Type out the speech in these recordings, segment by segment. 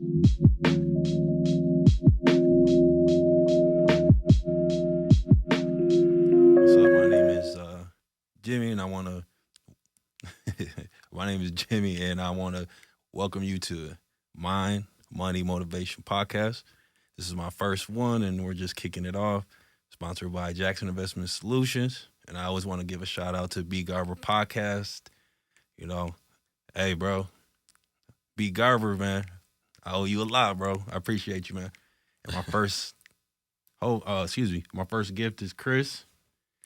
What's up? My name is Jimmy, and I want to. My name is Jimmy, and I want to welcome you to Mind Money Motivation Podcast. This is my first one, and we're just kicking it off. Sponsored by Jackson Investment Solutions, and I always want to give a shout out to B Garber Podcast. You know, hey, bro, B Garber, man, I owe you a lot, bro. I appreciate you, man. And my first, my first gift is Chris.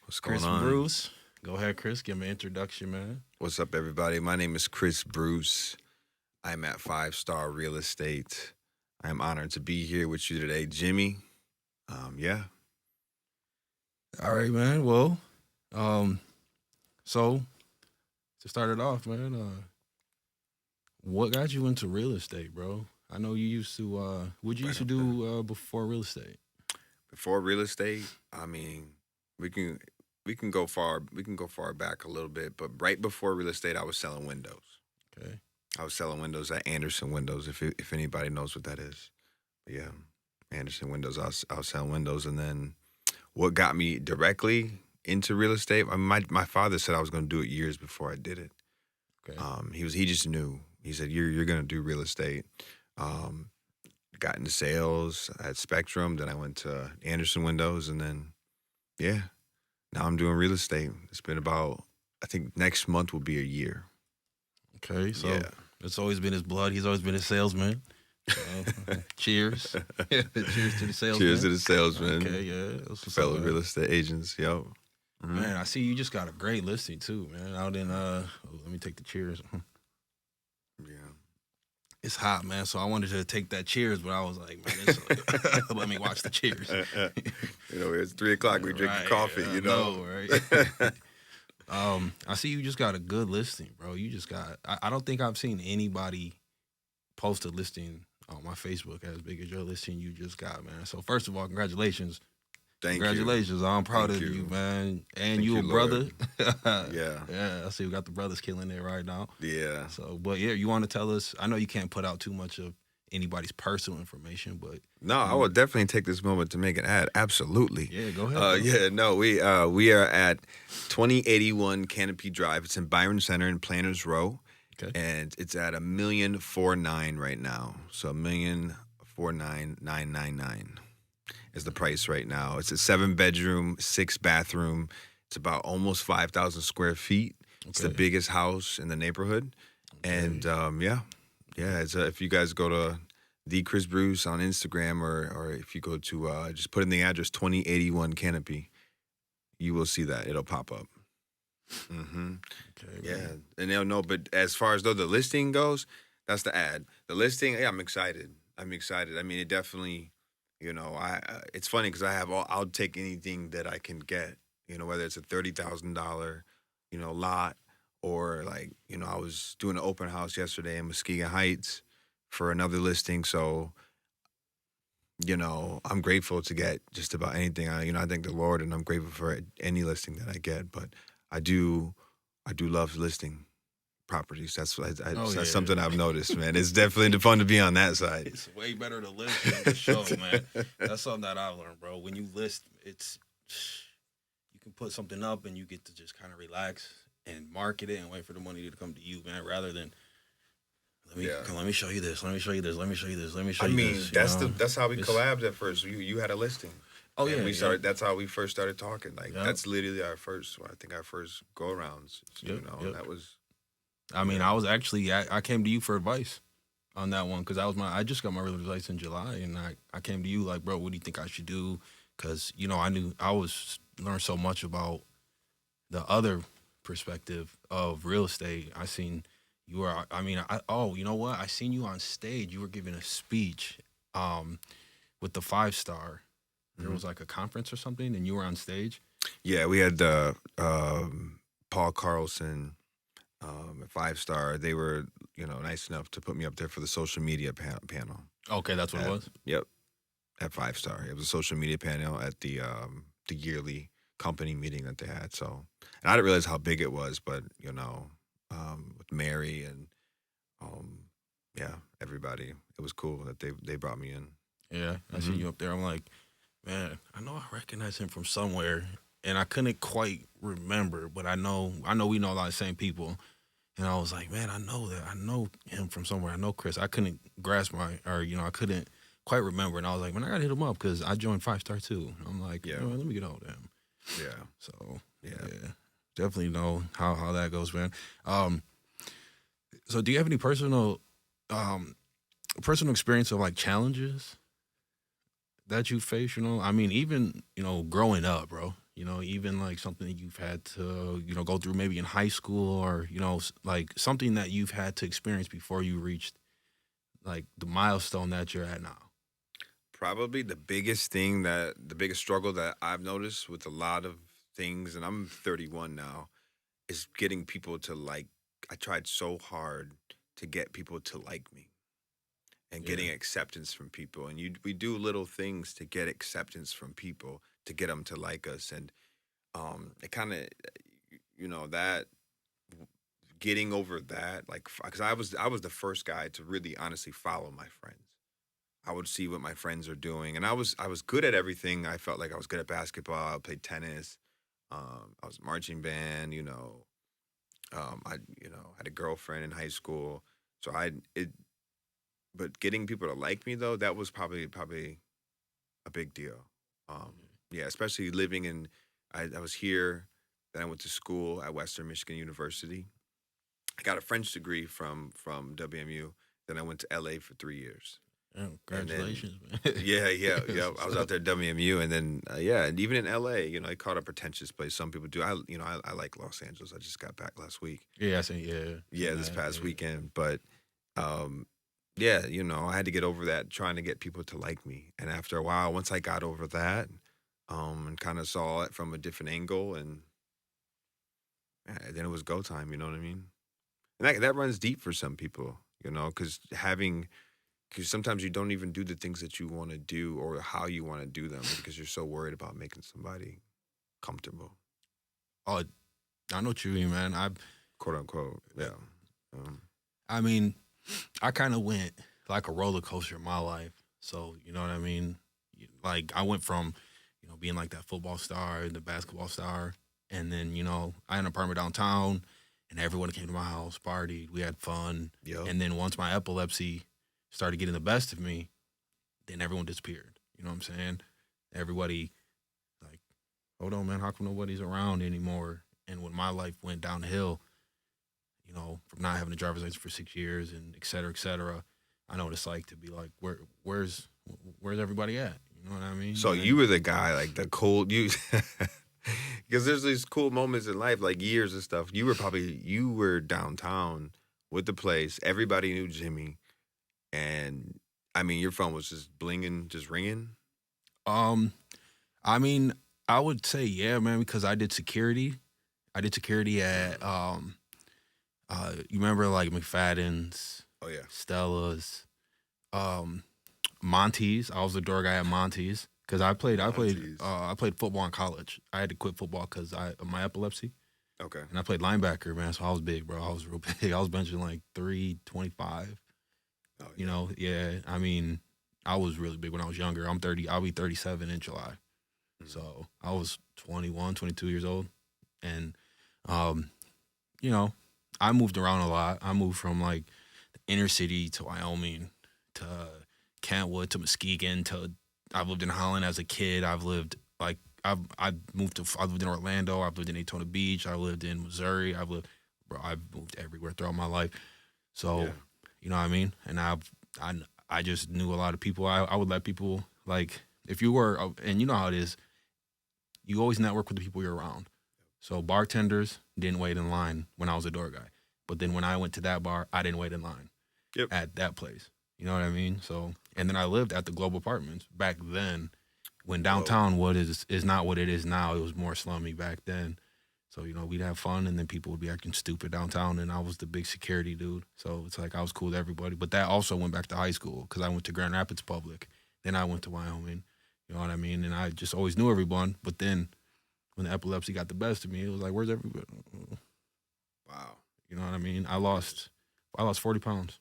What's going Chris on? Bruce. Go ahead, Chris. Give me an introduction, man. What's up, everybody? My name is Chris Bruce. I'm at 5 Star Real Estate. I'm honored to be here with you today, Jimmy. Yeah. All right, man. Well, so to start it off, man, what got you into real estate, bro? I know you used to. What you used to do before real estate? Before real estate, I mean, we can go far. We can go far back a little bit, but right before real estate, I was selling windows. Okay. I was selling windows at Anderson Windows. If anybody knows what that is, but yeah, Anderson Windows. I was selling windows, and then what got me directly into real estate? I mean, my father said I was going to do it years before I did it. Okay. He just knew. He said you're going to do real estate. Got into sales at Spectrum. Then I went to Anderson Windows, and then yeah, now I'm doing real estate. It's been about, I think next month will be a year. Okay. So Yeah. it's always been his blood. He's always been a salesman. Cheers. Cheers to the salesman. Cheers to the salesman. Okay. Yeah. That's what's Fellow up, man. real estate agents. Yo. Man, I see you just got a great listing too, man. Out in let me take the cheers. Yeah. It's hot, man. So I wanted to take that cheers, but I was like, man, let me watch the cheers. It's 3:00. We drinking Right, coffee. I You know. right? I see you just got a good listing, bro. You just got. I don't think I've seen anybody post a listing on my Facebook as big as your listing you just got, man. So first of all, congratulations. Thank Congratulations. I'm proud Thank of you. you, man. And Thank you a you, brother. Lord. Yeah. Yeah. I see we got the brothers killing it right now. you. Yeah. So, but yeah, you want to tell us? I know you can't put out too much of anybody's personal information, but No, I will definitely take this moment to make an ad. Absolutely. yeah, go ahead. bro. Yeah, no, we are at 2081 Canopy Drive. It's in Byron Center in Planners Row, Okay. and it's at $1,049,000 right now. So $1,049,999 is the price right now. It's a 7-bedroom, 6-bathroom. It's about almost 5,000 square feet. It's the Okay. biggest house in the neighborhood, and yeah. It's if you guys go to the Chris Bruce on Instagram, or if you go to just put in the address 2081 Canopy, you will see that it'll pop up. Mm-hmm. Okay. Yeah, man. and they'll know. But as far as though the listing goes, that's the ad. The listing, yeah, I'm excited. I mean, it definitely, it's funny because I'll take anything that I can get. Whether it's a $30,000, lot, or like, I was doing an open house yesterday in Muskegon Heights for another listing. So, I'm grateful to get just about anything. I thank the Lord, and I'm grateful for any listing that I get. But I do love listing properties. That's yeah. something I've noticed, man. It's definitely fun to be on that side. It's way better to list than to show, man. That's something that I learned, bro. When you list, you can put something up and you get to just kind of relax and market it and wait for the money to come to you, man, rather than let me show you this, let me show you this, let me show you this, let me show I you mean, this. that's how we It's- collabed at first. You had a listing. Oh And yeah, we yeah. started. That's how we first started talking. Like Yep. that's literally our first go arounds. Yep, yep. That was. I mean, I was actually I came to you for advice on that one because I just got my realtor's license in July, and I came to you like, bro, what do you think I should do? Because I knew learned so much about the other perspective of real estate. I seen you were. I mean, you know what? I seen you on stage. You were giving a speech, with the 5 Star. There was like a conference or something, and you were on stage. Yeah, we had Paul Carlson at 5 Star. They were nice enough to put me up there for the social media panel. Okay, that's what it was. Yep, at 5 Star. It was a social media panel at the yearly company meeting that they had. So, and I didn't realize how big it was, but with Mary and yeah, everybody. It was cool that they brought me in. Yeah, I see Hmm. you up there. I'm like, man, I know I recognize him from somewhere, and I couldn't quite remember, but I know we know a lot of the same people. And I was like, man, I know that. I know him from somewhere. I know Chris. I couldn't grasp I couldn't quite remember. And I was like, man, I gotta hit him up because I joined Five Star too. I'm like, Yeah, let me get on with him. yeah, So yeah. yeah, definitely know how that goes, man. Um, so do you have any um personal experience of like challenges that you face? I mean, even growing up, bro. Even like something that you've had to go through maybe in high school, or like something that you've had to experience before you reached like the milestone that you're at now. Probably the biggest struggle that I've noticed with a lot of things, and I'm 31 now, is getting people to like. I tried so hard to get people to like me and getting Yeah, acceptance from people, and we do little things to get acceptance from people to get them to like us, and it kind of, that getting over that, like, because I was the first guy to really honestly follow my friends. I would see what my friends are doing, and I was good at everything. I felt like I was good at basketball. I played tennis. I was marching band. I had a girlfriend in high school, so I it. But getting people to like me though, that was probably a big deal. Um, yeah, especially living in. I was here. Then I went to school at Western Michigan University. I got a French degree from WMU. Then I went to LA for 3 years, yeah, and then congratulations, man. yeah, yeah, yeah. I was So, out there at WMU, and then yeah, and even in LA, I called a pretentious place. Some people do. I like Los Angeles. I just got back last week. yeah, I seen Yeah, this that. past Yeah. weekend, but um, yeah, I had to get over that trying to get people to like me. And after a while, once I got over that, and kind of saw it from a different angle, and then it was go time. You know what I mean? And that runs deep for some people. Because sometimes you don't even do the things that you want to do or how you want to do them because you're so worried about making somebody comfortable, Oh, I know what you mean, man. quote unquote. Yeah. Um, I mean, I kind of went like a roller coaster in my life. So, you know what I mean? Like, I went from, being like that football star, the basketball star. And then, I had an apartment downtown and everyone came to my house, partied, we had fun. yep. And then once my epilepsy started getting the best of me, then everyone disappeared. You know what I'm saying? Everybody, like, hold on, man, how come nobody's around anymore? And when my life went downhill, from not having a driver's license for 6 years and et cetera, I know what it's like to be like, where's everybody at? You know what I mean? So And you then, were the guy, like the cold you, because there's these cool moments in life, like years and stuff. You were downtown with the place. Everybody knew Jimmy, and I mean, your phone was just blinging, just ringing. um, I mean, I would say yeah, man, because I did security. I did security at Mm. you remember like McFadden's, Oh yeah, Stella's, um, Monty's. I was the door guy at Monty's because Monty's. I played football in college. I had to quit football because I of my epilepsy, Okay. and I played linebacker, man. So I was big, bro. I was real big. I was benching like 325. Oh yeah. Yeah. I mean, I was really big when I was younger. I'm 30. I'll be 37 in July. Mm. So I was 21, 22 years old, and um, you know, I moved around a lot. I moved from like the inner city to Wyoming to Kentwood to Muskegon to I've lived in Holland as a kid. I've lived like I've lived in Orlando. I've lived in Daytona Beach. I lived in Missouri. I've moved everywhere throughout my life. So, Yeah. you know what I mean? And I I just knew a lot of people. I would let people like if you were and you know how it is. You always network with the people you're around. So bartenders didn't wait in line when I was a door guy. But then when I went to that bar, I didn't wait in line Yep. at that place. You know what I mean? So and then I lived at the Globe Apartments back then when Whoa. downtown what is not what it is now. It was more slummy back then. So, we'd have fun and then people would be acting stupid downtown and I was the big security dude. So it's like I was cool with everybody. But that also went back to high school because I went to Grand Rapids Public. Then I went to Wyoming. You know what I mean? And I just always knew everyone. But then when the epilepsy got the best of me, it was like, where's everybody? Wow. You know what I mean? Goodness. I lost 40 pounds.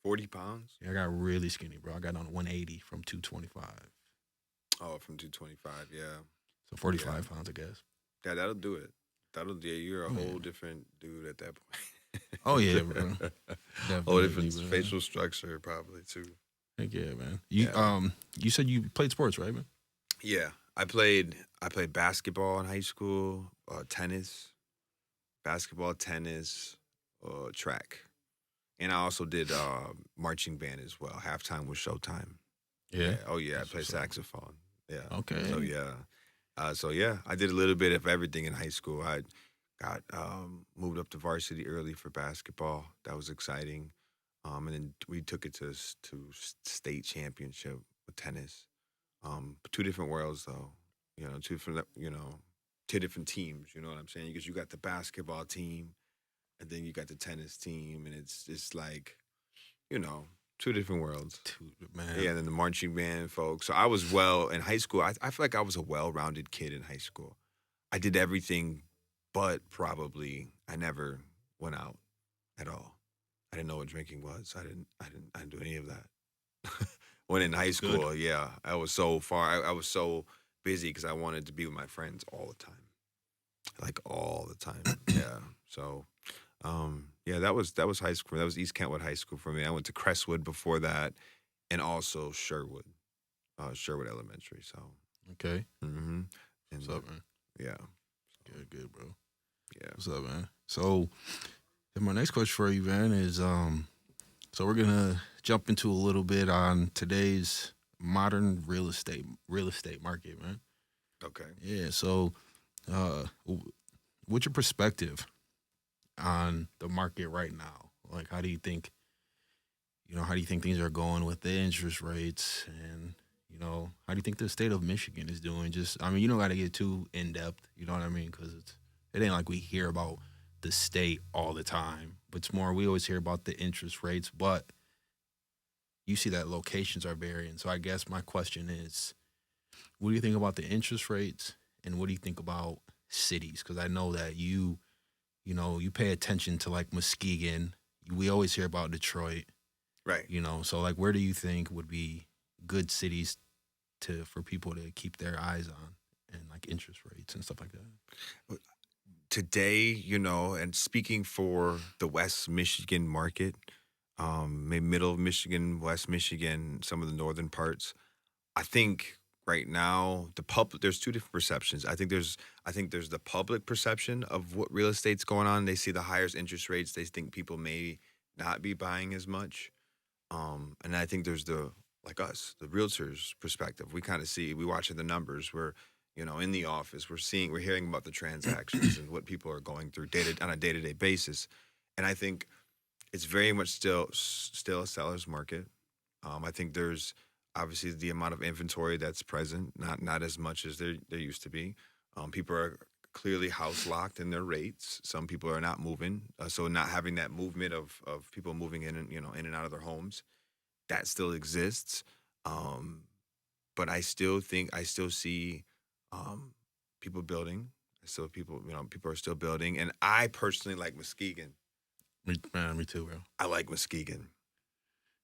40 pounds? Yeah, I got really skinny, bro. I got down to 180 from 225. Oh, from 225. Yeah. So Yeah. 45 pounds, I guess. Yeah, that'll do it. Yeah, you're a Oh, whole yeah. different dude at that Oh, yeah, bro. point. Whole Definitely, different bro. facial structure, probably, too. Heck yeah, man. Yeah. You said you played sports, right, man? Yeah. I played basketball in high school, tennis, basketball, tennis, track. And I also did marching band as well. Halftime was showtime. Yeah. Yeah. Oh yeah, I That's play what's up. saxophone. Yeah. So Okay. yeah. So I did a little bit of everything in high school. I got moved up to varsity early for basketball. That was exciting. And then we took it to state championship with tennis. Two different worlds though. Two different teams. You know what I'm saying? Because you got the basketball team, and then you got the tennis team, and it's like you know two different worlds. Yeah, Man. and then the marching band folks. So I was well in high school. I feel like I was a well-rounded kid in high school. I did everything, but probably I never went out at all. I didn't know what drinking was. I didn't do any of that. When in high That's good. school, yeah, I was so far. I was so busy because I wanted to be with my friends all the time, like all the time. Yeah. So, yeah, that was high school. That was East Kentwood High School for me. I went to Crestwood before that, and also Sherwood Elementary. So, Okay. hmm What's and up, man? yeah, Good, bro. yeah. What's up, man? So, and my next question for you, man, is so we're gonna jump into a little bit on today's modern real estate market, man. Okay. Yeah. So, what's your perspective on the market right now? Like, how do you think, how do you think things are going with the interest rates, and how do you think the state of Michigan is doing? Just, I mean, you don't got to get too in depth, you know what I mean? Because it ain't like we hear about the state all the time, but it's more we always hear about the interest rates, but you see that locations are varying. So I guess my question is, what do you think about the interest rates, and what do you think about cities? Because I know that you pay attention to like Muskegon. We always hear about Detroit, Right. so like where do you think would be good cities for people to keep their eyes on, and like interest rates and stuff like that? Today, and speaking for the West Michigan market, maybe middle of Michigan, West Michigan, some of the northern parts. I think right now there's two different perceptions. I think there's the public perception of what real estate's going on. They see the higher interest rates. They think people may not be buying as much. And I think there's the like us, the realtors perspective. We kind of see, we watching the numbers. We're, in the office. We're hearing about the transactions and what people are going through on a day to day basis. And I think it's very much still a seller's market. I think there's obviously the amount of inventory that's present, not as much as there used to be. People are clearly house locked in their rates. Some people are not moving, so not having that movement of people moving in and in and out of their homes, that still exists. Um, but I still see people building. Still people are still building, and I personally like Muskegon. Man, me too, bro. I like Muskegon.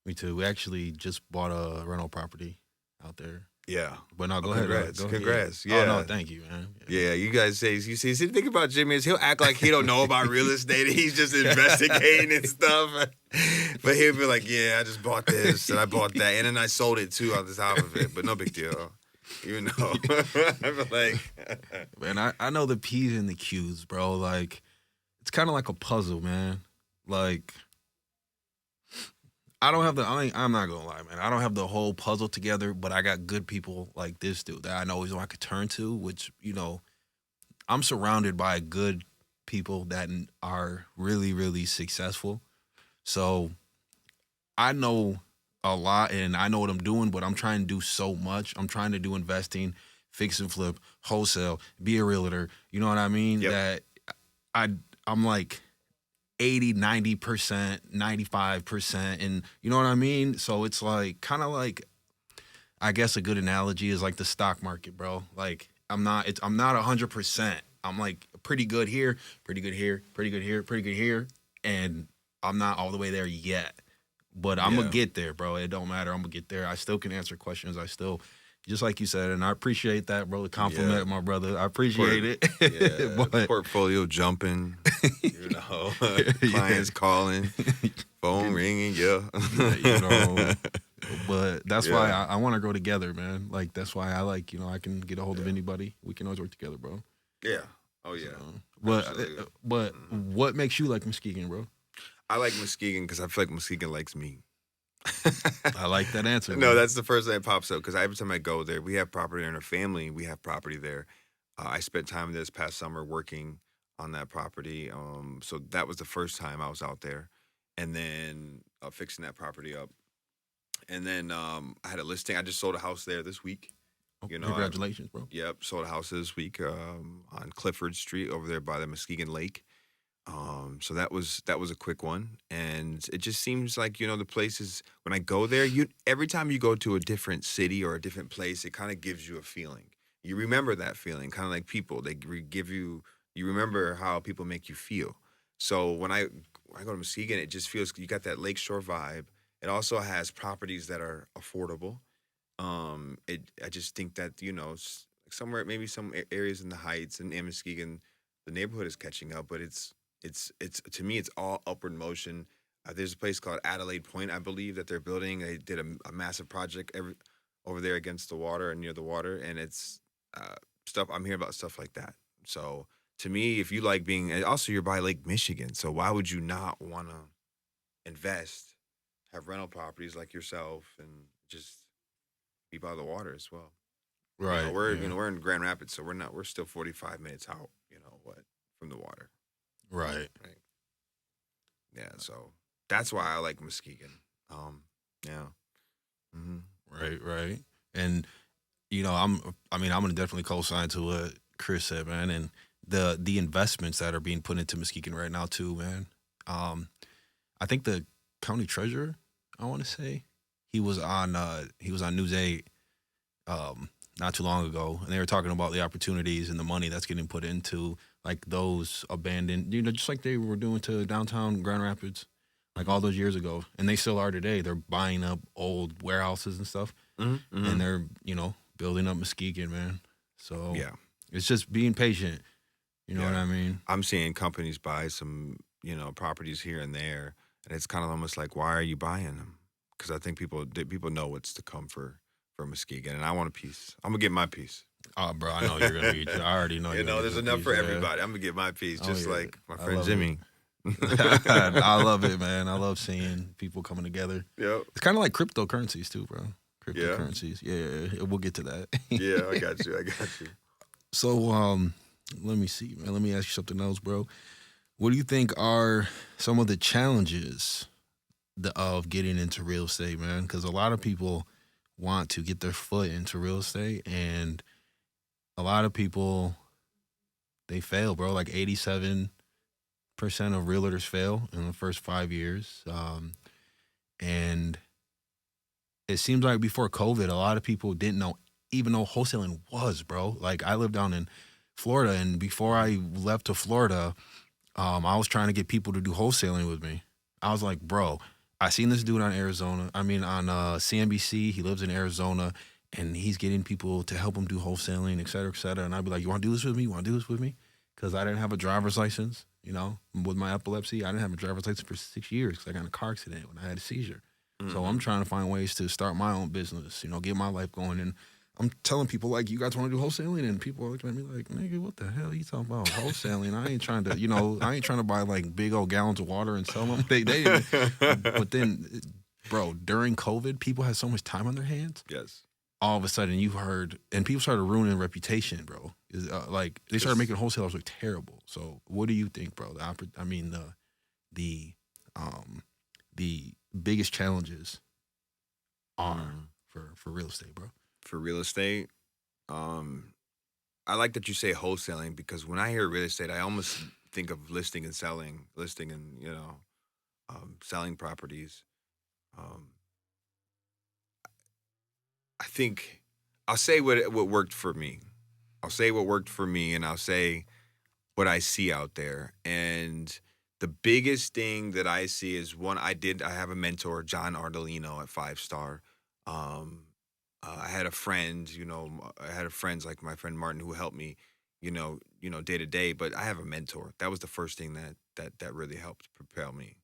Me too. We actually just bought a rental property out there. Yeah. But no, Oh, go ahead. congrats. Go ahead. Congrats. Oh no, Yeah. thank you, man. Yeah. Yeah, you guys say see the thing about Jimmy is he'll act like he don't know about real estate. He's just investigating and stuff. But he'll be like, yeah, I just bought this and I bought that. And then I sold it too on the top of it. But no big deal. I'm like Man, I know the P's and the Q's, bro. Like, it's kind of like a puzzle, man. Like, I'm not gonna lie, man. I don't have the whole puzzle together, but I got good people like this dude that I know I could turn to, which, I'm surrounded by good people that are really, really successful. So I know a lot and I know what I'm doing, but I'm trying to do so much. I'm trying to do investing, fix and flip, wholesale, be a realtor. You know what I mean? Yep. That I I'm like 80, 90%, 95%. And you know what I mean? So it's like kind of like, I guess a good analogy is like the stock market, bro. Like I'm not 100%. I'm like pretty good here, pretty good here, pretty good here, pretty good here. And I'm not all the way there yet. But I'm gonna Yeah. get there, bro. It don't matter. I'm gonna get there. I still can answer questions. I still, just like you said, and I appreciate that, bro. The Yeah. compliment, my brother. I appreciate it. Yeah. But Portfolio jumping, yeah, clients calling, phone ringing. Yeah. you know. But that's why Yeah. I want to grow together, man. Like that's why I like, I can get a hold of Yeah. anybody. We can always work together, bro. Yeah. Oh So, yeah. but Absolutely. but Mhm. what makes you like Muskegon, bro? I like Muskegon because I feel like Muskegon likes me. I like that answer, No, bro. that's the first thing that pops up because every time I go there, we have property in our family. We have property there. I spent time this past summer working on that property. So that was the first time I was out there, and then fixing that property up. And then I had a listing. I just sold a house there this week. Oh, You know, congratulations, bro. yep, sold a house this week on Clifford Street over there by the Muskegon Lake. So that was a quick one, and it just seems like the places when I go there, you every time you go to a different city or a different place, it kind of gives you a feeling. You remember that feeling, kind of like people. Give you you remember how people make you feel. So when I go to Muskegon, it just feels you got that lakeshore vibe. It also has properties that are affordable. I just think that somewhere maybe some areas in the Heights and in Muskegon, the neighborhood is catching up, but it's to me it's all upward motion. There's a place called Adelaide Point, I believe, that they're building. They did a massive project over there against the water and near the water, and it's uh, stuff I'm hearing about stuff like that. So to me, if you like being, and also you're by Lake Michigan, so why would you not want to invest, have rental properties like yourself, and just be by the water as well? Right. We're Yeah. we're in Grand Rapids, so we're still 45 minutes out. From the water, Right. right? Yeah, so that's why I like Muskegon. Yeah. Hmm. Right. Right. And I'm gonna definitely co-sign to what Chris said, man, and the investments that are being put into Muskegon right now too, man. Um, I think the county treasurer, I want to say, he was on News 8 not too long ago, and they were talking about the opportunities and the money that's getting put into like those abandoned, just like they were doing to downtown Grand Rapids, like Hmm. all those years ago, and they still are today. They're buying up old warehouses and stuff, Hmm. and Hmm. they're building up Muskegon, man. So Yeah. it's just being patient. You know what Yeah. I mean? I'm seeing companies buy some properties here and there, and it's kind of almost like, why are you buying them? Because I think people know what's to come for Muskegon, and I want a piece. I'm gonna get my piece. Oh, bro, I know you're gonna get. I already know you're gonna get There's your enough piece. for Yeah. everybody. I'm gonna get my piece, Oh just yeah. like my I friend love it. Jimmy. I love it, man. I love seeing people coming together. Yep. It's kind of like cryptocurrencies too, bro. Yeah. Cryptocurrencies. Yeah, we'll get to that. Yeah. I got you. I got you. So, let me see, man. Let me ask you something else, bro. What do you think are some of the challenges of getting into real estate, man? Because a lot of people want to get their foot into real estate, and a lot of people they fail, bro. Like 87% of realtors fail in the first 5 years, and it seems like before COVID, a lot of people didn't even know wholesaling was, bro. Like I live down in Florida, and before I left to Florida, I was trying to get people to do wholesaling with me. I was like, bro, I seen this dude on Arizona. I mean, on CNBC. He lives in Arizona, and he's getting people to help him do wholesaling, et cetera, et cetera. And I'd be like, you want to do this with me? You want to do this with me? Because I didn't have a driver's license. With my epilepsy, I didn't have a driver's license for 6 years because I got in a car accident when I had a seizure. So I'm Hmm. trying to find ways to start my own business, get my life going. And I'm telling people like, you guys want to do wholesaling, and people are looking at me like, nigga, what the hell are you talking about wholesaling? I ain't trying to, I ain't trying to buy like big old gallons of water and sell them. But then, bro, during COVID, people had so much time on their hands. Yes. All of a sudden, you heard, and people started ruining reputation, bro. Like they started Yes. making wholesalers look terrible. So, what do you think, bro? The the biggest challenges are Mm. for real estate, bro. For real estate, um, I like that you say wholesaling because when I hear real estate, I almost think of listing and selling, listing and selling properties. Um, I think I'll say what worked for me. I'll say what worked for me, and I'll say what I see out there. And The biggest thing that I see is one. I have a mentor, John Ardolino at 5 Star. Um, I had a friend, I had a friends like my friend Martin who helped me, day to day. But I have a mentor. That was the first thing that really helped propel me.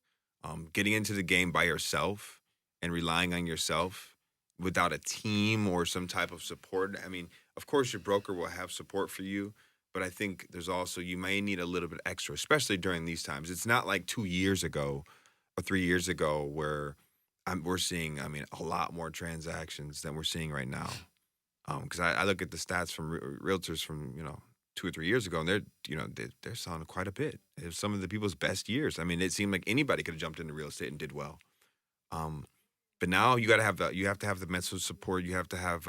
Getting into the game by yourself and relying on yourself without a team or some type of support. I mean, of course, your broker will have support for you, but I think there's also you may need a little bit extra, especially during these times. It's not like 2 years ago or 3 years ago where we're seeing, I mean, a lot more transactions than we're seeing right now. Because I look at the stats from realtors from 2 or 3 years ago, and they're selling quite a bit. It was some of the people's best years. I mean, it seemed like anybody could have jumped into real estate and did well. Um, but now you have to have the mental support. You have to have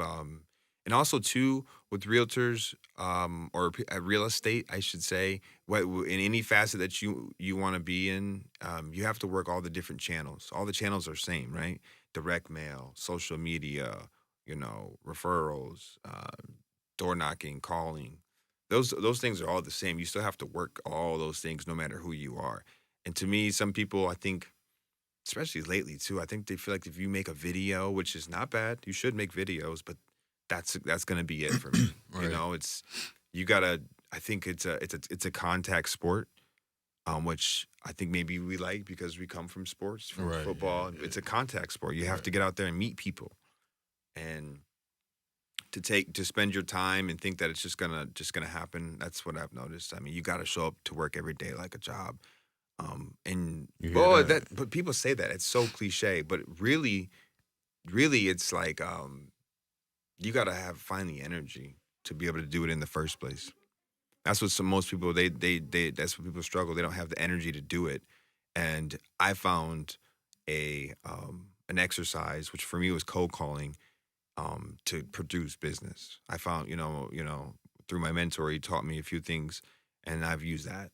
and also too with realtors real estate, I should say, what in any facet that you want to be in, you have to work all the different channels. All the channels are same, right? Direct mail, social media, referrals, door knocking, calling. Those things are all the same. You still have to work all those things no matter who you are. And to me, some people, I think, especially lately too, I think they feel like if you make a video, which is not bad, you should make videos, but that's gonna be it for me. Right. It's you gotta. I think it's a contact sport, which I think maybe we like because we come from sports, from Right. football. Yeah. It's a contact sport. You have Right. to get out there and meet people, and to spend your time and think that it's just gonna happen. That's what I've noticed. I mean, you got to show up to work every day like a job. And You hear well, that? but people say that it's so cliche, but really, it's like you got to find the energy to be able to do it in the first place. That's what most people they that's what people struggle. They don't have the energy to do it. And I found an exercise which for me was cold calling to produce business. I found through my mentor he taught me a few things, and I've used that.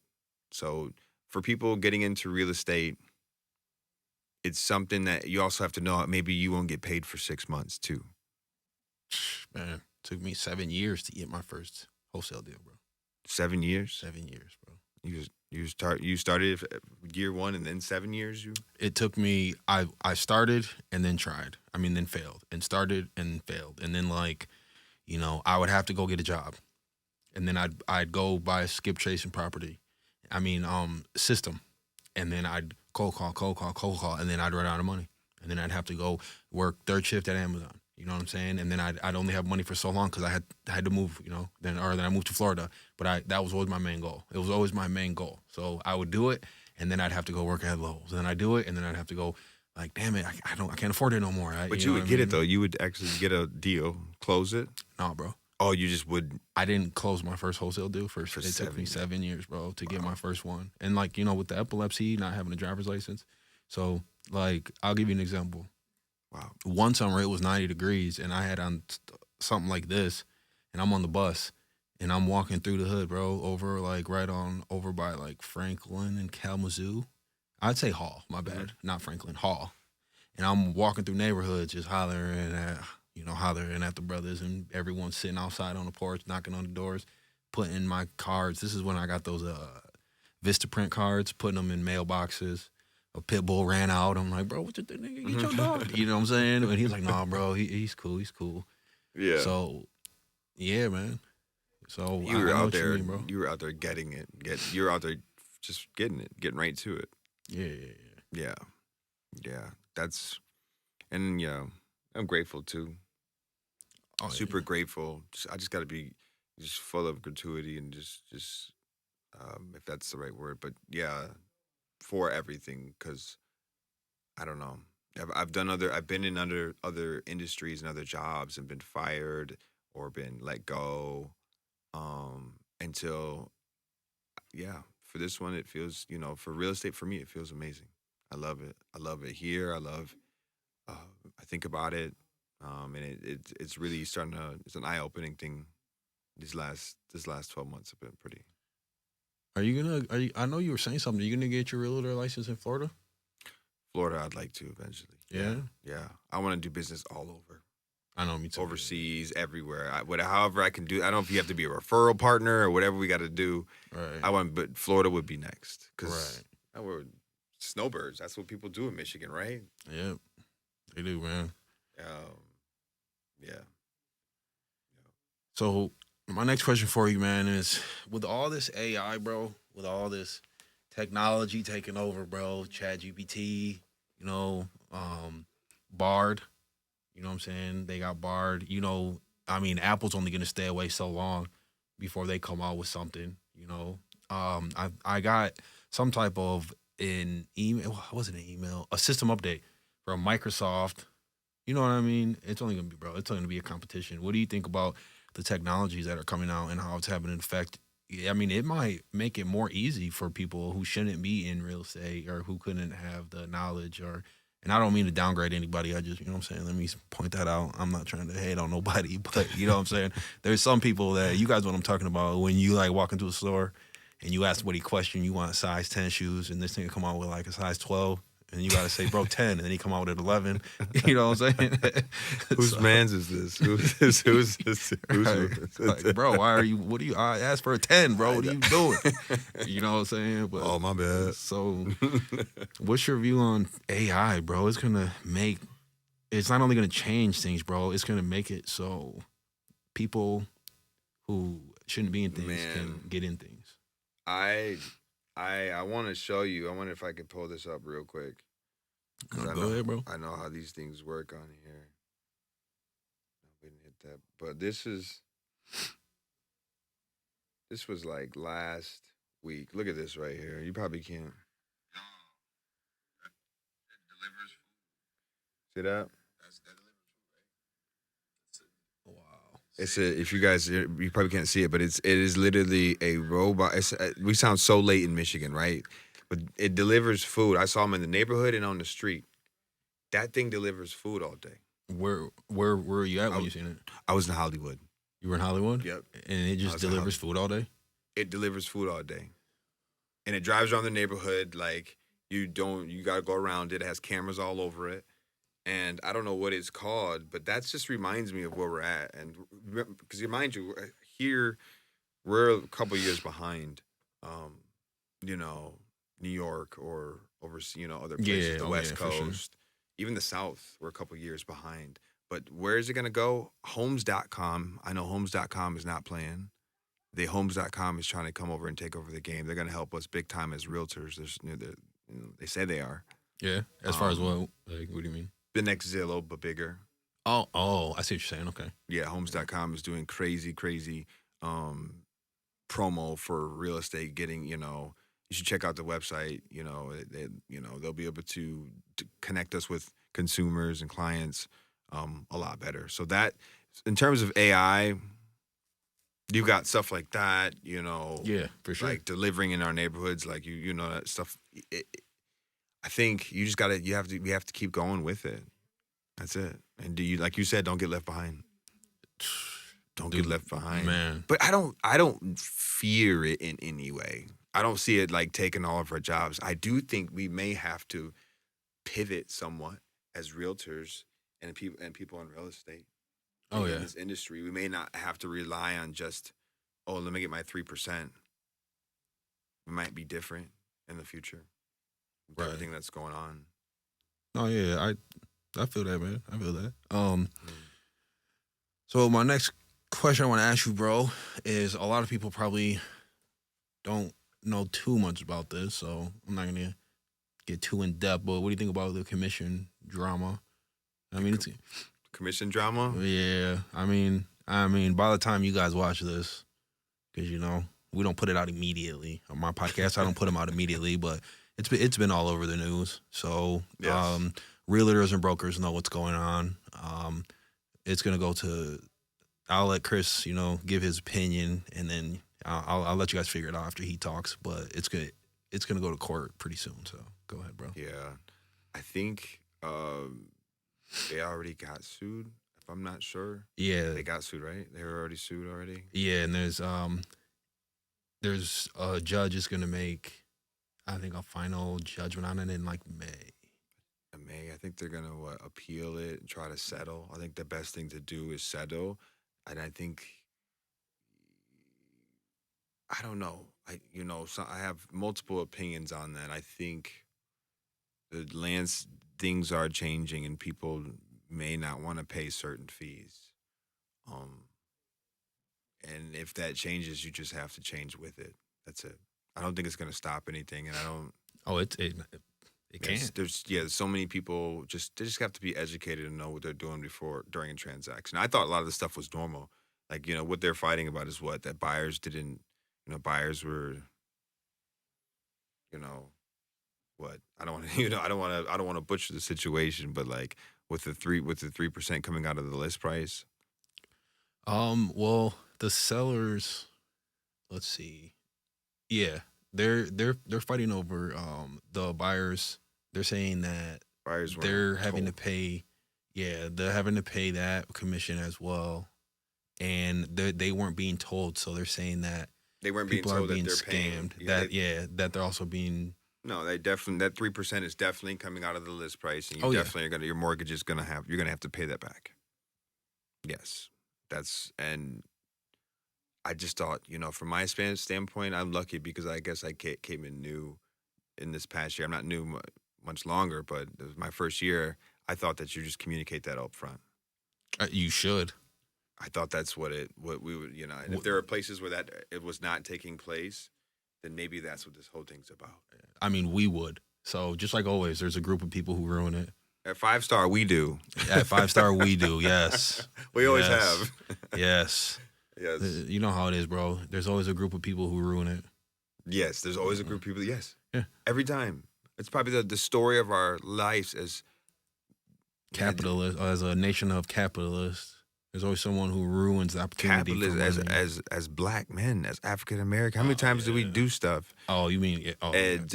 So for people getting into real estate, it's something that you also have to know maybe you won't get paid for 6 months too. Man, took me 7 years to get my first wholesale deal, bro. 7 years. 7 years, bro. You started year one and then 7 years. It took me. I started and then tried. I mean, then failed and started and failed, and then I would have to go get a job, and then I'd go buy a skip tracing property. I mean, system, and then I'd cold call, and then I'd run out of money, and then I'd have to go work third shift at Amazon. You know what I'm saying? And then I'd only have money for so long because I had to move. Then I moved to Florida, but that was always my main goal. It was always my main goal. So I would do it, and then I'd have to go work at Lowe's. And then I'd do it, and then I'd have to go. Like, damn it, I can't afford it no more. But you would get it though. You would actually get a deal, close it. No, bro. Oh, you just would. I didn't close my first wholesale deal first. For It took me 7 7 years, bro, to get my first one. And with the epilepsy, not having a driver's license. So I'll give you an example. Wow. One summer it was 90 degrees and I had on something like this, and I'm on the bus and I'm walking through the hood, bro, over over by Franklin and Kalamazoo. I'd say Hall, my bad, not Franklin, Hall. And I'm walking through neighborhoods just hollering at the brothers, and everyone's sitting outside on the porch, knocking on the doors, putting my cards. This is when I got those Vistaprint cards, putting them in mailboxes. A pit bull ran out. I'm like, bro, what you think, nigga? Get your dog. You know what I'm saying? And he's like, nah, bro, he's cool. He's cool. Yeah. So, yeah, man. So you I were know out what there. you mean, bro. You were out there getting it. You were out there just getting it, getting right to it. Yeah. Yeah. That's and I'm grateful too. Oh, Super grateful. I just got to be just full of gratuity and just if that's the right word, but yeah, for everything because I don't know. I've been in other industries and other jobs and been fired or been let go. Until for this one it feels, for real estate for me it feels amazing. I love it. I love it here. Uh, I think about it. And it's really starting to. It's an eye opening thing. This last 12 months have been pretty. I know you were saying something. Are you gonna get your realtor license in Florida? Florida, I'd like to eventually. Yeah? Yeah. I want to do business all over. I know, me too. Overseas, everywhere. However I can do. I don't know if you have to be a referral partner or whatever we got to do. Right. But Florida would be next because we're snowbirds. That's what people do in Michigan, right? Yeah, they do, man. Um, yeah. So my next question for you, man, is with all this AI, bro, with all this technology taking over, bro, Chat GPT, you know, Bard, you know what I'm saying? They got Bard, I mean, Apple's only gonna stay away so long before they come out with something. I got some type of an email, what was it, an email, a system update from Microsoft. You know what I mean? It's only gonna be, bro. It's only gonna be a competition. What do you think about the technologies that are coming out and how it's having an effect? Yeah, I mean, it might make it more easy for people who shouldn't be in real estate or who couldn't have the knowledge or. And I don't mean to downgrade anybody. I just, you know what I'm saying? Let me point that out. I'm not trying to hate on nobody, but you know what I'm saying? There's some people that, you guys know what I'm talking about, when you like walk into a store and you ask somebody a question, you want a size 10 shoes, and this thing will come out with like a size 12. And you gotta say, bro, 10, and then he come out with 11. You know what I'm saying? Whose So, man's is this? Who's this? Who's this? right. Like, bro, why are you? What do you? I asked for a 10, bro. What are you doing? You know what I'm saying? But Oh, my bad. so, what's your view on AI, bro? It's gonna make. It's not only gonna change things, bro. It's gonna make it so people who shouldn't be in things can Man, get in things. I I want to show you. I wonder if I can pull this up real quick because Go ahead, bro. I know how these things work on here. No, we didn't hit that, but this was like last week. Look at this right here. You probably can't see that. Wow. It's a, if you guys you probably can't see it, but it is literally a robot. We sound so late in Michigan, right? But it delivers food. I saw them in the neighborhood and on the street. That thing delivers food all day. Where were you at I, when w- you seen it? I was in Hollywood. You were in Hollywood, Yep, and it I just was in delivers Hollywood. food all day. It delivers food all day, and it drives around the neighborhood like you got to go around it. It has cameras all over it, and I don't know what it's called, but that just reminds me of where we're at. And because mind you, here we're a couple years behind, um, you know, New York or other places, Yeah. the Oh yeah, West for sure. Coast, even the South, we're a couple years behind. But where is it going to go? Homes.com. I know Homes.com is not playing. The Homes.com is trying to come over and take over the game. They're going to help us big time as realtors. They say they are. Yeah. As far as Um, what? Like, what do you mean? the next Zillow, but bigger. Oh, I see what you're saying. Okay. Yeah, Yeah. Homes.com is doing crazy um, promo for real estate. Getting, you should check out the website. They'll be able to connect us with consumers and clients a lot better. So that, in terms of AI, you got stuff like that. Yeah, for sure. Like delivering in our neighborhoods, like that stuff. I think you just gotta, we have to keep going with it. That's it. And do you, like you said, don't get left behind. Don't get Dude, left behind. man. But I don't fear it in any way. I don't see it like taking all of our jobs. I do think we may have to pivot somewhat as realtors and people in real estate Oh in yeah. this industry. We may not have to rely on just, oh, let me get my 3%. It might be different in the future with Right. everything that's going on. Oh yeah. I feel that, man. I feel that. Mm. So my next question I want to ask you, bro, is a lot of people probably don't know too much about this, so I'm not gonna get too in depth. But what do you think about the commission drama? I The mean, it's commission drama. yeah. I mean, by the time you guys watch this, because we don't put it out immediately on my podcast. I don't put them out immediately, but it's been all over the news. So Yes. realtors and brokers know what's going on. It's gonna go to. I'll let Chris, give his opinion, and then I'll let you guys figure it out after he talks. But it's gonna go to court pretty soon. So go ahead, bro. Yeah. I think they already got sued. If I'm not sure, Yeah, they got sued, right? They were already sued already. yeah, and there's a judge is gonna make, I think, a final judgment on it in like May. In May, I think they're gonna appeal it and try to settle. I think the best thing to do is settle, and I think I don't know. I have multiple opinions on that. I think the lands things are changing, and people may not want to pay certain fees. Um, and if that changes, you just have to change with it. That's it. I don't think it's going to stop anything, and I don't. Oh, it can. There's so many people they just have to be educated and know what they're doing before during a transaction. I thought a lot of this stuff was normal. Like what they're fighting about is what that buyers didn't. Buyers were you know what I don't want to I don't want to butcher the situation, but like with the 3% coming out of the list price. Well, the sellers, let's see. Yeah, they're fighting over the buyers. They're saying that Buyers weren't they're having to told. pay. Yeah, they're having to pay that commission as well, and they weren't being told. So they're saying that They weren't being people are told that being they're paying. scammed. That they're also being. No, they definitely that 3% is definitely coming out of the list price, and you Oh yeah, definitely are gonna your mortgage is gonna have you're gonna have to pay that back. Yes, and I just thought from my standpoint, I'm lucky because I guess I came in new in this past year. I'm not new much longer, but it was my first year. I thought that you just communicate that up front. you should. I thought that's what we would and if there are places where that it was not taking place, then maybe that's what this whole thing's about. I mean, we would. So just like always, there's a group of people who ruin it. At 5-star, we do. At 5-star, we do. Yes, We always yes. have. Yes. Yes. You know how it is, bro. There's always a group of people who ruin it. Yes. There's always a group of people. Yes. Yeah. Every time. It's probably the story of our lives as Capitalist, as a nation of capitalists, there's always someone who ruins the opportunity. capitalists as black men, as African American. How many times do we do stuff? Oh, you mean? Oh, And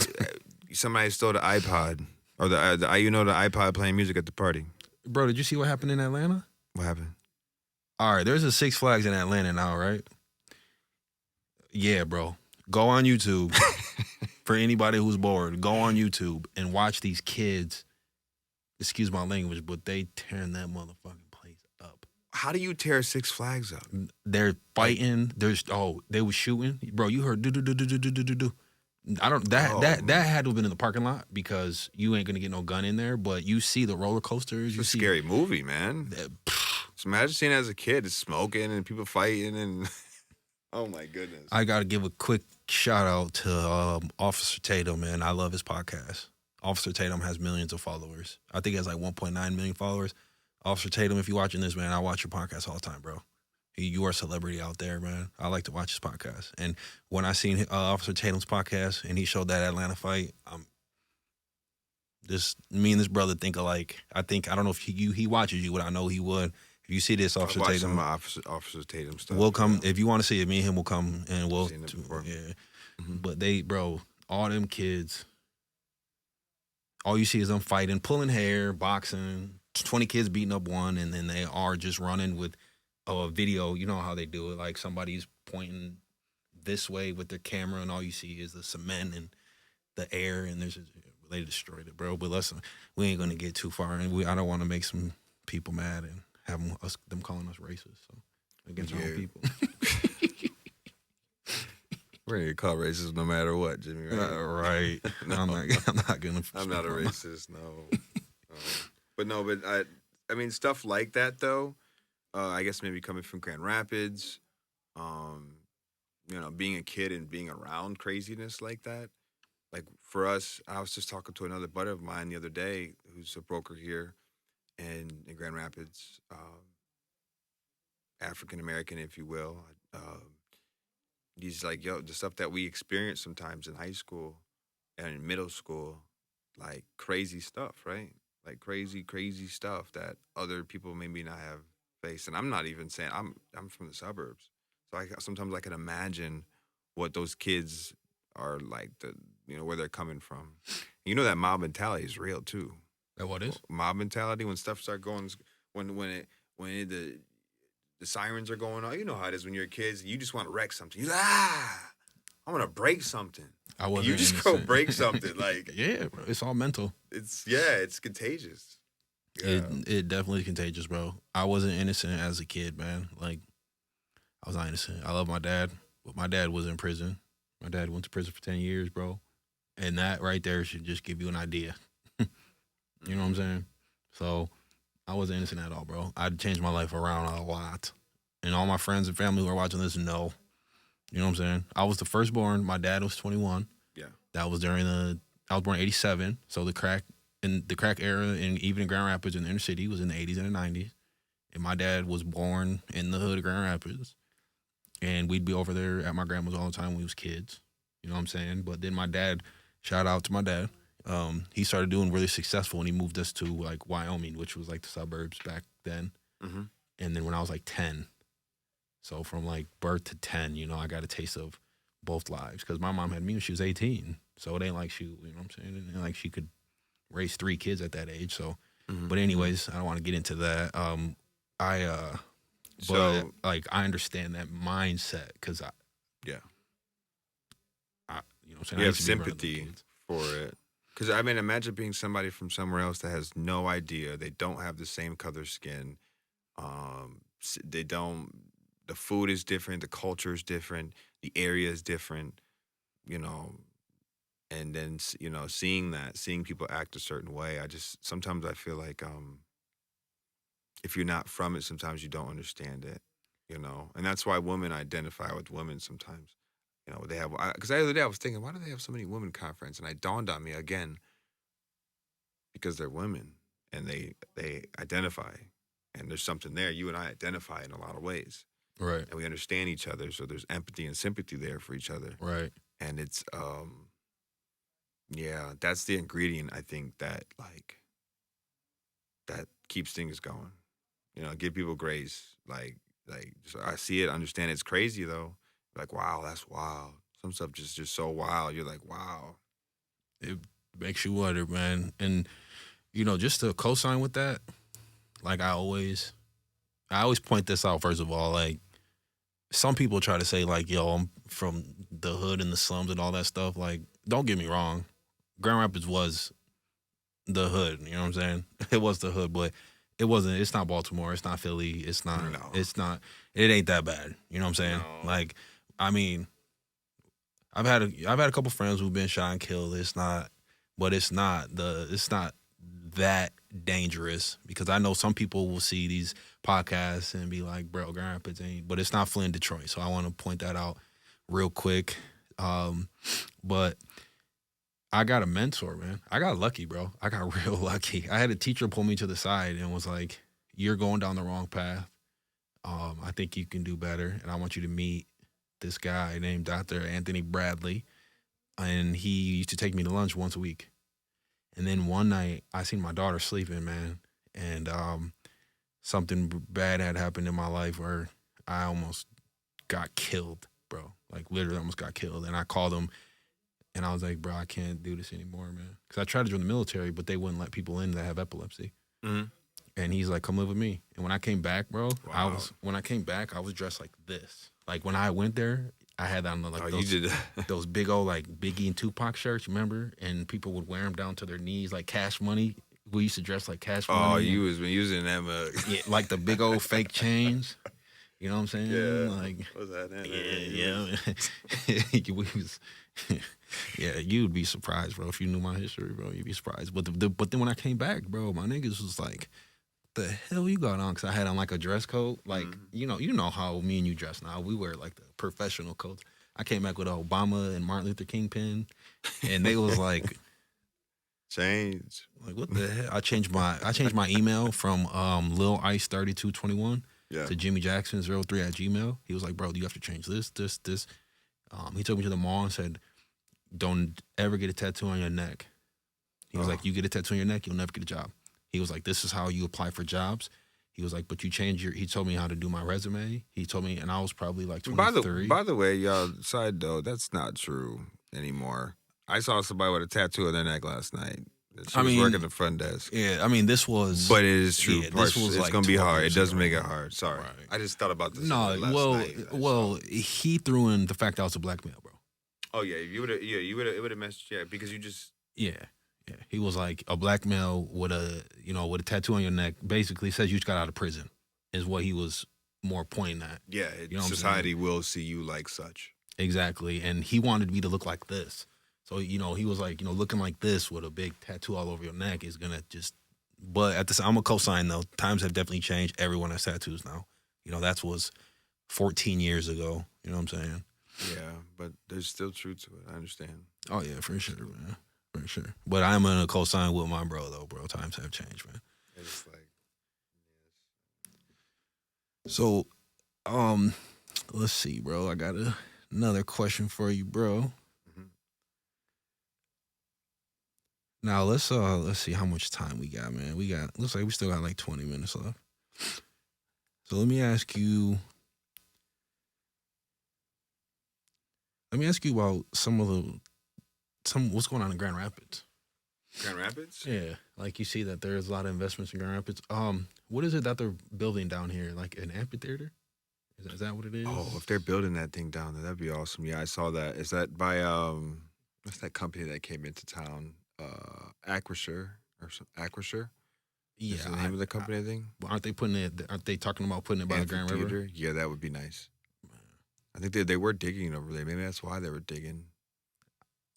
somebody stole the iPod or the iPod playing music at the party. bro, did you see what happened in Atlanta? What happened? All right, there's a Six Flags in Atlanta now, right? Yeah, bro. Go on YouTube. For anybody who's bored, go on YouTube and watch these kids. Excuse my language, but they tearing that motherfucking place up. How do you tear Six Flags up? They're fighting. They were shooting, bro. You heard do do do do do do do do do. I don't that had to have been in the parking lot because you ain't gonna get no gun in there. But you see the roller coasters. It's a scary movie, man. So imagine seeing it as a kid, it's smoking and people fighting and oh my goodness. I gotta give a quick shout out to Officer Tatum, man. I love his podcast. Officer Tatum has millions of followers. I think he has like 1.9 million followers. Officer Tatum, if you're watching this, man, I watch your podcast all the time, bro. You are a celebrity out there, man. I like to watch his podcast. And when I seen Officer Tatum's podcast and he showed that Atlanta fight, just me and this brother think alike. I don't know if he watches you, but I know he would. If you see this, Officer Tatum, Officer Tatum stuff. we'll come. If you want to see it, me and him will come and we'll. Seen it before. Yeah, but all them kids. All you see is them fighting, pulling hair, boxing. 20 kids beating up one, and then they are just running with a video. You know how they do it. Like somebody's pointing this way with their camera, and all you see is the cement and the air, and they destroyed it, bro. But listen, we ain't gonna get too far, and I don't want to make some people mad and have them calling us racist. So against our own people. We're gonna get called racist no matter what, Jimmy. Right? Right. No. I'm not gonna. I'm not a racist. No. But I mean, stuff like that though. I guess maybe coming from Grand Rapids, being a kid and being around craziness like that. Like for us, I was just talking to another buddy of mine the other day who's a broker here in Grand Rapids, African American, if you will. He's like, yo, the stuff that we experience sometimes in high school and in middle school, like crazy stuff, right? Like crazy, crazy stuff that other people maybe not have faced. And I'm not even saying I'm from the suburbs, so sometimes I can imagine what those kids are like, where they're coming from. That mob mentality is real too. That what is? Mob mentality when stuff start going the sirens are going on. You know how it is when you're kids and you just want to wreck something. You I want to break something. You just go break something. Like yeah, bro. It's all mental. It's contagious. Yeah. It definitely contagious, bro. I wasn't innocent as a kid, man. Like I was not innocent. I love my dad, but my dad was in prison. My dad went to prison for 10 years, bro. And that right there should just give you an idea. You know what I'm saying? So I wasn't innocent at all, bro. I'd changed my life around a lot. And all my friends and family who are watching this know. You know what I'm saying? I was the firstborn. My dad was 21. Yeah. That was I was born in 87. So the crack era, and even in Grand Rapids in the inner city, was in the 80s and the 90s. And my dad was born in the hood of Grand Rapids. And we'd be over there at my grandma's all the time when we was kids. You know what I'm saying? But then my dad, shout out to my dad, he started doing really successful, and he moved us to like Wyoming, which was like the suburbs back then. Mm-hmm. And then when I was like 10, so from like birth to 10, I got a taste of both lives, because my mom had me when she was 18. So it ain't like you know what I'm saying? It ain't like she could raise 3 kids at that age. So, but anyways, I don't want to get into that. But like I understand that mindset, because yeah, you know what I'm saying? you I have used to be around sympathy them kids. for it. Because I mean, imagine being somebody from somewhere else that has no idea. They don't have the same color skin. They don't. The food is different. The culture is different. The area is different. You know, and then seeing people act a certain way. Sometimes I feel like if you're not from it, sometimes you don't understand it. And that's why women identify with women sometimes. They have, because the other day I was thinking, why do they have so many women conference? And it dawned on me again, because they're women and they identify, and there's something there. You and I identify in a lot of ways, Right. and we understand each other. So there's empathy and sympathy there for each other, Right. and it's yeah, that's the ingredient, I think, that keeps things going. Give people grace. So I see it, understand it. It's crazy though. Like, wow, that's wild. Some stuff just so wild. You're like, wow. It makes you wonder, man. And just to co-sign with that, like I always point this out. First of all, like some people try to say like, yo, I'm from the hood and the slums and all that stuff. Like, don't get me wrong, Grand Rapids was the hood. You know what I'm saying? It was the hood, but it wasn't. It's not Baltimore. It's not Philly. It's not. No. It's not. It ain't that bad. You know what I'm saying? No. Like, I mean, I've had a couple friends who've been shot and killed. It's not that dangerous, because I know some people will see these podcasts and be like, bro, Grand Rapids ain't, but it's not Flint, Detroit. So I want to point that out real quick. But I got a mentor, man. I got lucky, bro. I got real lucky. I had a teacher pull me to the side and was like, you're going down the wrong path. I think you can do better, and I want you to meet this guy named Dr. Anthony Bradley. And he used to take me to lunch once a week. And then one night, I seen my daughter sleeping, man. And something bad had happened in my life where I almost got killed, bro. Like, literally almost got killed. And I called him, and I was like, bro, I can't do this anymore, man. Because I tried to join the military, but they wouldn't let people in that have epilepsy. Mm-hmm. And he's like, come live with me. And when I came back, bro, Wow. I was dressed like this. Like, when I went there, I had on like those big old like Biggie and Tupac shirts, remember? And people would wear them down to their knees, like Cash Money. We used to dress like Cash Money. Oh, you was been using them. Yeah, like the big old fake chains. You know what I'm saying? Yeah. Like, What's that? yeah. We was, yeah, you'd be surprised, bro. If you knew my history, bro, you'd be surprised. But but then when I came back, bro, my niggas was like, the hell you got on? Because I had on like a dress coat. Like, you know how me and you dress now. We wear like the professional coats. I came back with an Obama and Martin Luther King pin. And they was like, change. Like, what the hell? I changed my email from Lil Ice 3221 to Jimmy Jackson 03 at Gmail. He was like, bro, you have to change this. He took me to the mall and said, don't ever get a tattoo on your neck. He was like, you get a tattoo on your neck, you'll never get a job. He was like, this is how you apply for jobs. He was like, but you change he told me how to do my resume. He told me, and I was probably like 23. By the way, y'all, side note, that's not true anymore. I saw somebody with a tattoo on their neck last night. She was working the front desk. Yeah, I mean, this was... But it is true. Yeah, this was it's like going to be hard. It does ago. make it hard. Sorry. Right. I just thought about this last night. Well, he threw in the fact that I was a black male, bro. Oh, yeah. You would have messed... Yeah, because you just... Yeah. He was like, a black male with a tattoo on your neck basically says you just got out of prison, is what he was more pointing at. Yeah, society will see you like such. Exactly. And he wanted me to look like this. So, he was like, looking like this with a big tattoo all over your neck is going to just, but at the same, I'm a cosign though. Times have definitely changed. Everyone has tattoos now. That was 14 years ago. You know what I'm saying? Yeah, but there's still truth to it. I understand. Oh, yeah, for sure, man. For sure. But I'm in a cosign with my bro, though, bro. Times have changed, man. It's like, So, um, let's see, bro. I got another question for you, bro. mhm. Now let's see how much time we got, man. Looks like we still got like 20 minutes left. So let me ask you about what's going on in Grand Rapids. Grand Rapids? Yeah, like you see that there's a lot of investments in Grand Rapids. What is it that they're building down here? Like an amphitheater? Is that what it is? Oh, if they're building that thing down there, that'd be awesome. Yeah, I saw that. Is that by what's that company that came into town? Acrisure or Acrisure? Yeah. Is the name of the company, I think? Aren't they talking about putting it by the Grand River? Amphitheater? Yeah, that would be nice. I think they were digging over there. Maybe that's why they were digging.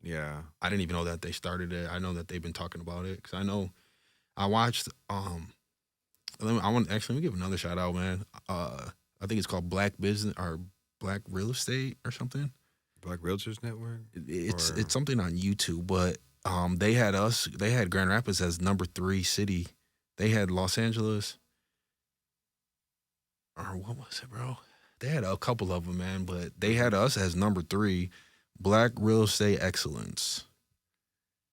Yeah. I didn't even know that they started it. I know that they've been talking about it because I know I watched. Let me give another shout out, man. I think it's called Black Business or Black Real Estate or something. Black Realtors Network. It's something on YouTube, but they had Grand Rapids as number 3 city. They had Los Angeles, or what was it, bro? They had a couple of them, man, but they had us as number 3. Black Real Estate Excellence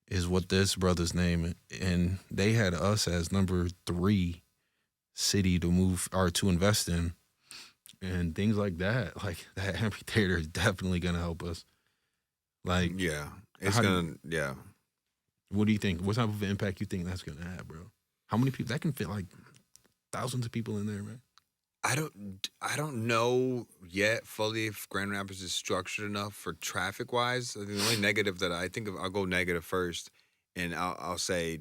is what this brother's name, and they had us as number 3 city to move or to invest in, and things like that. Like that amphitheater is definitely gonna help us. Like, yeah, it's gonna. Yeah. What do you think? What type of impact you think that's gonna have, bro? How many people that can fit? Like thousands of people in there, man. I don't know yet fully if Grand Rapids is structured enough for traffic wise. The only negative that I think of, I'll go negative first, and I'll say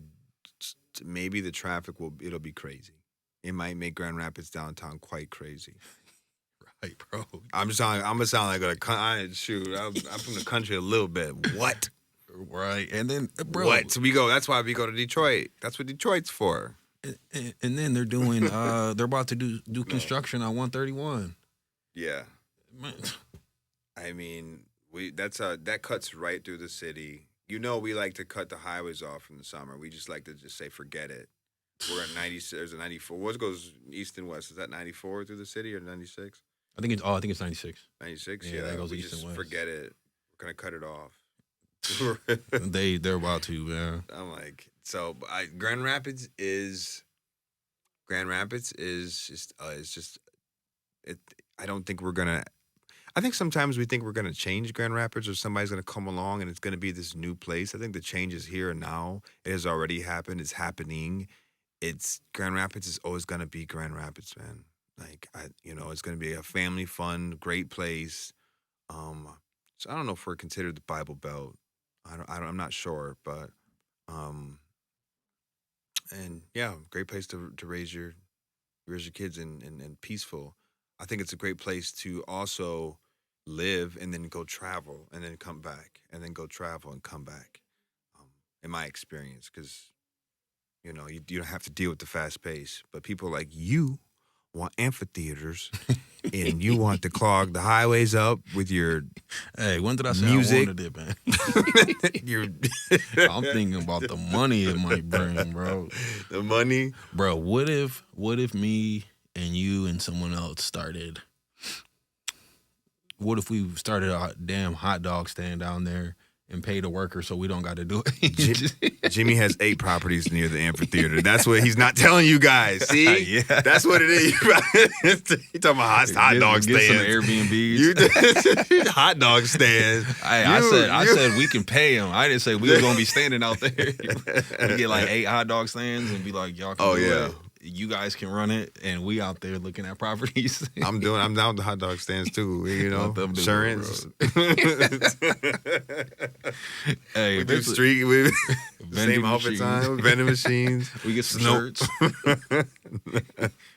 maybe the traffic it'll be crazy. It might make Grand Rapids downtown quite crazy. Right, bro. I'm gonna sound like I'm from the country a little bit. What? Right, and then bro, what? So that's why we go to Detroit. That's what Detroit's for. And then they're doing they're about to do construction on 131. Yeah. Man. I mean, that cuts right through the city. We like to cut the highways off in the summer. We just like to just say forget it. We're at 96. There's a 94. What goes east and west? Is that 94 through the city or 96? I think it's 96. 96. Yeah, that goes we east just and west. Forget it. We're gonna cut it off. They're about to, man. I'm like, so Grand Rapids is just it. I don't think we're gonna. I think sometimes we think we're gonna change Grand Rapids, or somebody's gonna come along and it's gonna be this new place. I think the change is here and now. It has already happened. It's happening. Grand Rapids is always gonna be Grand Rapids, man. Like it's gonna be a family fun, great place. So I don't know if we're considered the Bible Belt. I'm not sure, but and yeah, great place to raise your kids and peaceful. I think it's a great place to also live and then go travel and then come back and then go travel and come back. In my experience, because you don't have to deal with the fast pace, but people like you want amphitheaters and you want to clog the highways up with your when did I say music? I wanted it, man? I'm thinking about the money it might bring, bro. The money, bro. What if me and you and someone else started? What if we started a damn hot dog stand down there and pay the worker so we don't got to do it? Jimmy has 8 properties near the amphitheater. That's what he's not telling you guys. See? Yeah. That's what it is. He talking about hot dog stands. Get some Airbnbs. Hot dog stands. I said we can pay them. I didn't say we were going to be standing out there. We get like 8 hot dog stands and be like, y'all can do it. You guys can run it, and we out there looking at properties. I'm down with the hot dog stands too. Insurance. Hey, we do street with same outfits on, vending machines. We get some shirts.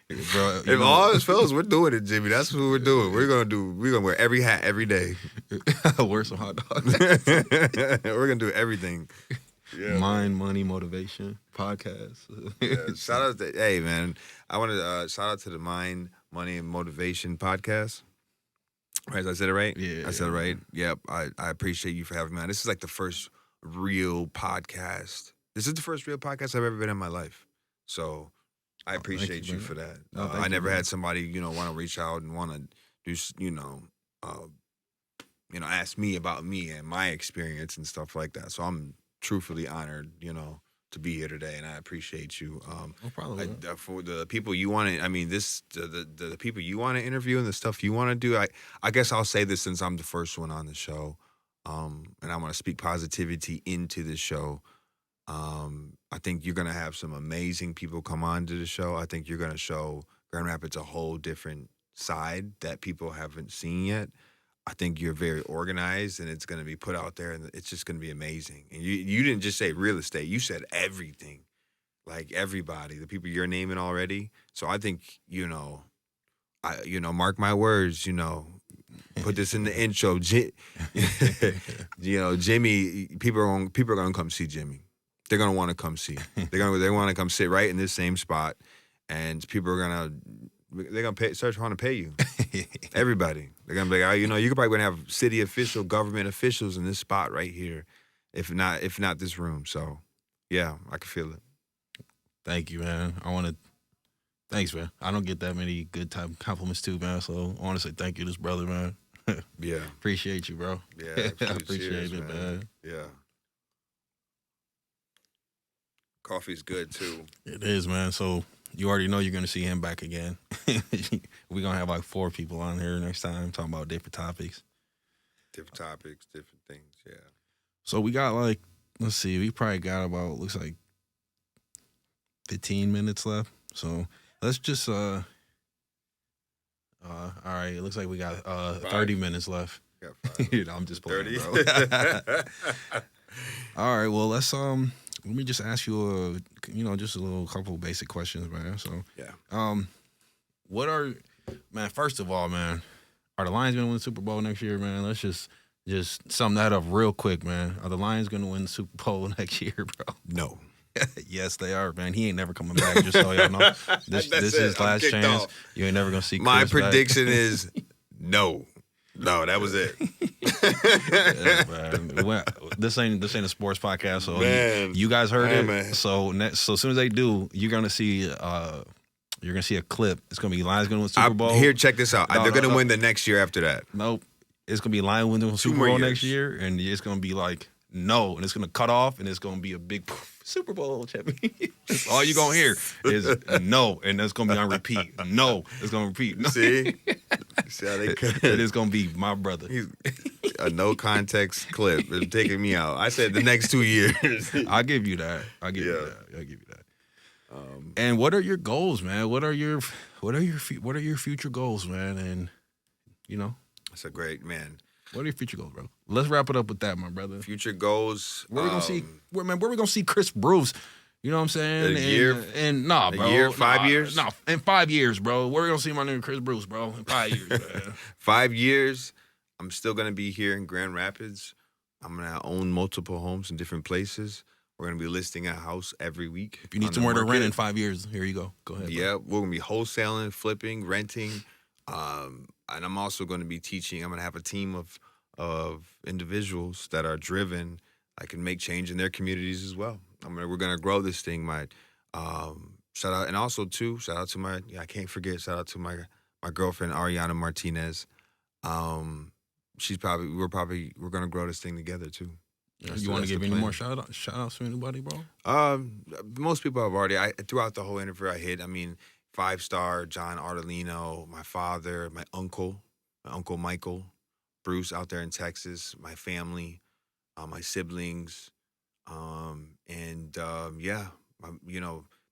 bro. If all else fails, we're doing it, Jimmy. That's what we're doing. We're gonna wear every hat every day. wear some hot dogs. We're gonna do everything. Yeah, Mind, money, motivation podcast. yeah. Shout out to hey man. I want to shout out to the Mind, Money, and Motivation podcast. Right, I said it right. Yeah, I said it yeah, right. Yep. I appreciate you for having me on. This is like the first real podcast. This is the first real podcast I've ever been in my life. So I appreciate you man. for that. No, thank I you, never man. had somebody want to reach out and want to do uh, ask me about me and my experience and stuff like that. So I'm truthfully honored, to be here today, and I appreciate you. No problem. Man. For the people you want to, I mean, the people you want to interview and the stuff you want to do. I guess I'll say this since I'm the first one on the show, and I want to speak positivity into the show. I think you're gonna have some amazing people come on to the show. I think you're gonna show Grand Rapids a whole different side that people haven't seen yet. I think you're very organized, and it's going to be put out there, and it's just going to be amazing. And you didn't just say real estate; you said everything, like everybody, the people you're naming already. So I think mark my words, put this in the intro. Jimmy, people are going to come see Jimmy. They're going to want to come see. They want to come sit right in this same spot, and people are they're gonna start trying to pay you. Everybody, they're gonna be like, you could probably gonna have city official, government officials in this spot right here, if not this room. So, yeah, I can feel it. Thank you, man. Thanks, man. I don't get that many good type compliments too, man. So I want to say thank you, to this brother, man. Yeah, appreciate you, bro. Yeah, I appreciate it, man. Yeah. Coffee's good too. It is, man. So you already know you're gonna see him back again. We're gonna have like 4 people on here next time talking about different topics. Different things, yeah. So we got let's see, we probably got about looks like 15 minutes left. So let's just all right, it looks like we got 30 minutes left. Got 5. I'm just playing, 30. bro. All right, well let me just ask you just a little couple basic questions, man. So yeah. What are, man, first of all, man, are the Lions going to win the Super Bowl next year, man? Let's just sum that up real quick, man. Are the Lions going to win the Super Bowl next year, bro? No. Yes, they are, man. He ain't never coming back, just so y'all know. This is his last chance. Off. You ain't never going to see Chris My prediction back. is no. No, that was it. Yeah, man. Well, this ain't a sports podcast, so you guys heard it. Man. So as soon as they do, you're gonna see a clip. It's gonna be Lions gonna win Super Bowl. Here, check this out. They're gonna win the next year after that. Nope. It's gonna be Lions winning Super Bowl next year, and it's gonna be like no, and it's gonna cut off, and it's gonna be a big Super Bowl champion. All you gonna hear is no, and it's gonna be on repeat. No, it's gonna repeat. No. See how they cut it is gonna be my brother. A no context clip. It's taking me out. I said the next 2 years. I'll give you that. I'll give you that. And what are your goals, man? What are your future goals, man? And that's a great man. What are your future goals, bro? Let's wrap it up with that, my brother. Future goals. Where we gonna see? Where we gonna see Chris Bruce? You know what I'm saying? A year? And nah, bro. A year? 5 years? No, in 5 years, bro. Where we gonna see my nigga Chris Bruce, bro? In 5 years, man. 5 years. I'm still gonna be here in Grand Rapids. I'm gonna own multiple homes in different places. We're gonna be listing a house every week. If you need somewhere to rent in 5 years, here you go. Go ahead. Yeah, we're gonna be wholesaling, flipping, renting, and I'm also gonna be teaching. I'm gonna have a team of individuals that are driven. I can make change in their communities as well. We're gonna grow this thing. My shout out, and also too shout out to my I can't forget shout out to my girlfriend Ariana Martinez. We're gonna grow this thing together too. Yeah, you want to give any more shout outs to anybody, bro? Most people have already. Throughout the whole interview, I hit. 5-star John Artolino, my father, my uncle Michael, Bruce out there in Texas, my family, my siblings,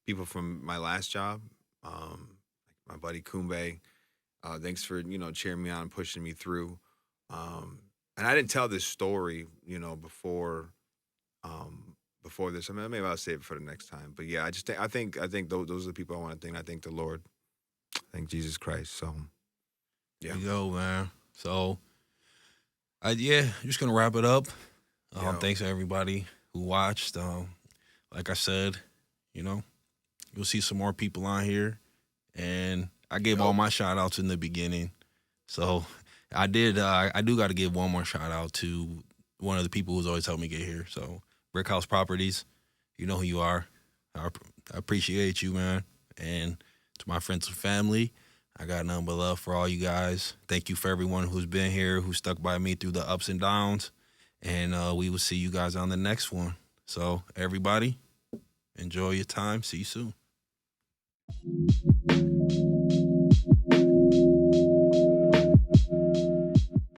people from my last job, my buddy Kumbe. Thanks for cheering me on and pushing me through. And I didn't tell this story, before this. Maybe I'll save it for the next time. But yeah, I think those are the people I want to thank. I thank the Lord Thank Jesus Christ. So There yeah, you go, man. So, yeah, just gonna wrap it up. yo, Thanks to everybody who watched. Like I said, you know, you'll see some more people on here, and I gave all yo, my shout outs in the beginning. So I did. I do got to give one more shout out to one of the people who's always helped me get here. So Brick House Properties, you know who you are. I appreciate you, man. And to my friends and family, I got nothing but love for all you guys. Thank you for everyone who's been here, who stuck by me through the ups and downs. And we will see you guys on the next one. So everybody, enjoy your time. See you soon.